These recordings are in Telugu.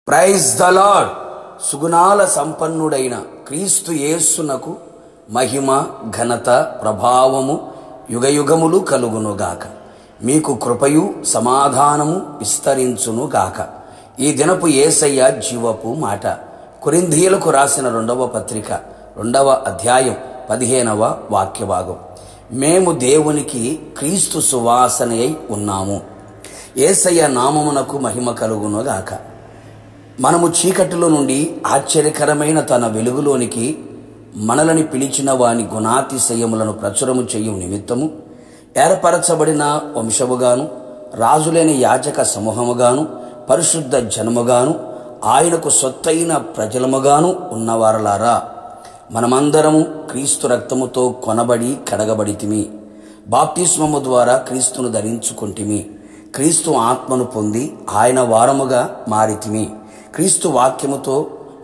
Praise the lord. సుగుణాల సంపన్నుడైన క్రీస్తు యేసునకు మహిమ, ఘనత, ప్రభావము యుగయుగములు కలుగునుగాక. మీకు కృపయు సమాధానము విస్తరించునుగాక. ఈ దినపు యేసయ్య జీవపు మాట. కొరింథీయులకు రాసిన 2వ పత్రిక 2వ అధ్యాయం 15వ వాక్యభాగం. మేము దేవునికి క్రీస్తు సువాసనయై ఉన్నాము. యేసయ్య నామమునకు మహిమ కలుగునుగాక. మనము చీకటిలో నుండి ఆశ్చర్యకరమైన తన వెలుగులోనికి మనలని పిలిచిన వాని గుణాతిశయములను ప్రచురము చేయు నిమిత్తము ఏర్పరచబడిన వంశముగాను, రాజులేని యాజక సమూహముగాను, పరిశుద్ధ జనముగాను, ఆయనకు సొత్తైన ప్రజలముగాను ఉన్నవారలారా, మనమందరము క్రీస్తు రక్తముతో కొనబడి కడగబడితిమి. బాప్తిస్మము ద్వారా క్రీస్తును ధరించుకుంటిమి. క్రీస్తు ఆత్మను పొంది ఆయన వారముగా మారితిమి. క్రీస్తు వాక్యముతో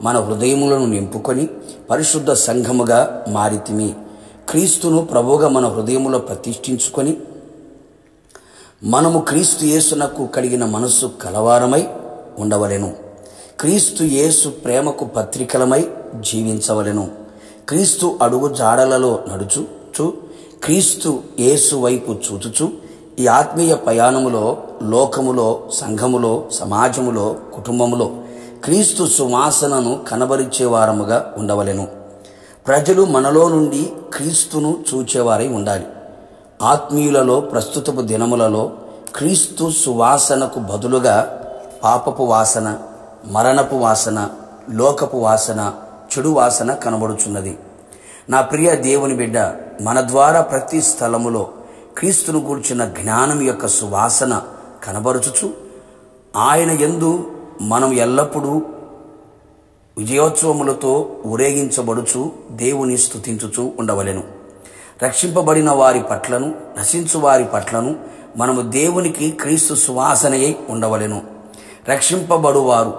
మన హృదయములను నింపుకొని పరిశుద్ధ సంఘముగా మారితిమి. క్రీస్తును ప్రభువుగా మన హృదయములో ప్రతిష్ఠించుకొని మనము క్రీస్తు యేసునకు కలిగిన మనస్సు కలవారమై ఉండవలెను. క్రీస్తు యేసు ప్రేమకు పత్రికలమై జీవించవలెను. క్రీస్తు అడుగు జాడలలో నడుచుచు, క్రీస్తు యేసు వైపు చూచుచు ఈ ఆత్మీయ ప్రయాణములో, లోకములో, సంఘములో, సమాజములో, కుటుంబములో క్రీస్తు సువాసనను కనబరిచేవారముగా ఉండవలెను. ప్రజలు మనలో నుండి క్రీస్తును చూచేవారై ఉండాలి. ఆత్మీయులలో ప్రస్తుతపు దినములలో క్రీస్తు సువాసనకు బదులుగా పాపపు వాసన, మరణపు వాసన, లోకపు వాసన, చెడు వాసన కనబడుచున్నది. నా ప్రియ దేవుని బిడ్డ, మన ద్వారా ప్రతి స్థలములో క్రీస్తును గూర్చిన జ్ఞానం యొక్క సువాసన కనబరుచుచు ఆయన యందు మనం ఎల్లప్పుడూ విజయోత్సవములతో ఊరేగించబడుచు దేవుని స్తుతించుచు ఉండవలెను. రక్షింపబడిన వారి పట్లను, నశించు వారి పట్లను మనము దేవునికి క్రీస్తు సువాసనయై ఉండవలెను. రక్షింపబడువారు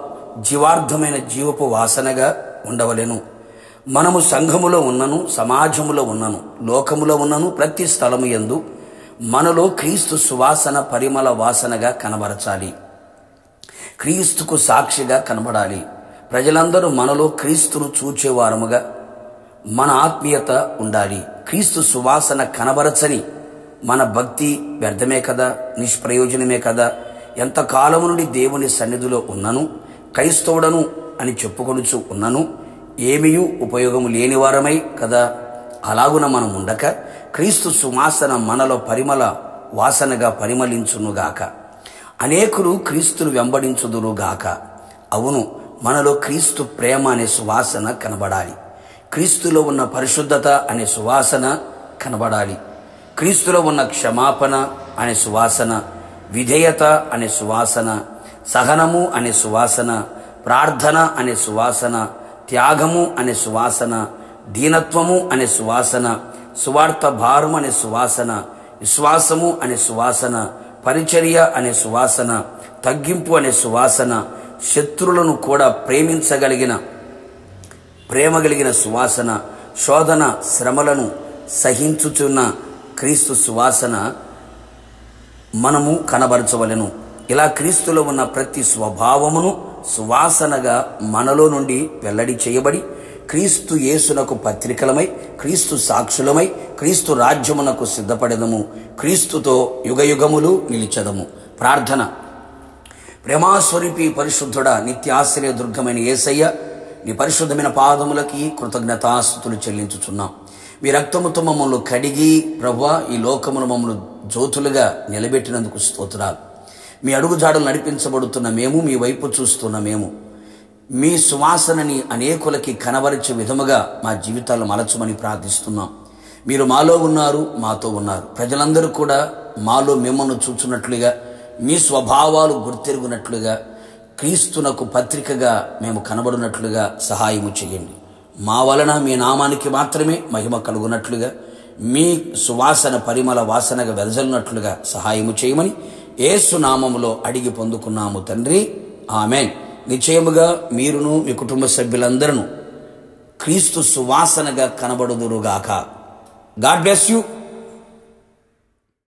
జీవార్థమైన జీవపు వాసనగా ఉండవలెను. మనము సంఘములో ఉన్నను, సమాజములో ఉన్నను, లోకములో ఉన్నను, ప్రతి స్థలము యందు మనలో క్రీస్తు సువాసన పరిమళ వాసనగా కనబరచాలి. క్రీస్తుకు సాక్షిగా కనబడాలి. ప్రజలందరూ మనలో క్రీస్తును చూచేవారముగా మన ఆత్మీయత ఉండాలి. క్రీస్తు సువాసన కనబరచని మన భక్తి వ్యర్థమే కదా, నిష్ప్రయోజనమే కదా. ఎంతకాలము నుండి దేవుని సన్నిధిలో ఉన్నను, క్రైస్తవుడను అని చెప్పుకొనుచు ఉన్నను, ఏమీయూ ఉపయోగము లేనివారమై కదా. అలాగున మనం ఉండక క్రీస్తు సువాసన మనలో పరిమళ వాసనగా పరిమళించునుగాక. అనేకులు క్రీస్తును వెంబడించుదురుగాక. అవును, మనలో క్రీస్తు ప్రేమ అనే సువాసన కనబడాలి. క్రీస్తులో ఉన్న పరిశుద్ధత అనే సువాసన కనబడాలి. క్రీస్తులో ఉన్న క్షమాపణ అనే సువాసన, విధేయత అనే సువాసన, సహనము అనే సువాసన, ప్రార్థన అనే సువాసన, త్యాగము అనే సువాసన, దీనత్వము అనే సువాసన, సువార్త భారం అనే సువాసన, విశ్వాసము అనే సువాసన, పరిచర్య అనే సువాసన, తగ్గింపు అనే సువాసన, శత్రులను కూడా ప్రేమించగలిగిన ప్రేమ కలిగిన సువాసన, శోధన శ్రమలను సహించుచున్న క్రీస్తు సువాసన మనము కనబరచవలెను. ఇలా క్రీస్తులో ఉన్న ప్రతి స్వభావమును సువాసనగా మనలో నుండి వెల్లడి చేయబడి క్రీస్తు యేసునకు పత్రికలమై, క్రీస్తు సాక్షులమై, క్రీస్తు రాజ్యమునకు సిద్ధపడెదము. క్రీస్తుతో యుగయుగములు నిలిచెదము. ప్రార్థన. ప్రేమాస్వరూపి పరిశుద్ధుడా, నిత్యాశ్రయ దుర్గమైన యేసయ్య, నీ పరిశుద్ధమైన పాదములకి కృతజ్ఞతాస్తుతులు చెల్లించుచున్నాం. మీ రక్తముతో మమ్మల్ని కడిగి ప్రభువా ఈ లోకమును మమ్మల్ని జ్యోతులుగా నిలబెట్టినందుకు స్తోత్రాలు. మీ అడుగుజాడలు నడిపించబడుతున్న మేము, మీ వైపు చూస్తున్న మేము, మీ సువాసనని అనేకులకి కనబరిచే విధముగా మా జీవితాలను మలచమని ప్రార్థిస్తున్నాం. మీరు మాలో ఉన్నారు, మాతో ఉన్నారు. ప్రజలందరూ కూడా మాలో మిమ్మల్ని చూచున్నట్లుగా, మీ స్వభావాలు గుర్తెరుగునట్లుగా, క్రీస్తునకు పత్రికగా మేము కనబడినట్లుగా సహాయము చేయండి. మా వలన మీ నామానికి మాత్రమే మహిమ కలుగునట్లుగా, మీ సువాసన పరిమళ వాసనగా వెదజల్లినట్లుగా సహాయము చేయమని యేసు నామములో అడిగి పొందుకున్నాము తండ్రి. ఆమేన్. నిశ్చయముగా మీరును మీ కుటుంబ సభ్యులందరూ క్రీస్తు సువాసనగా కనబడుదురుగాక. God bless you.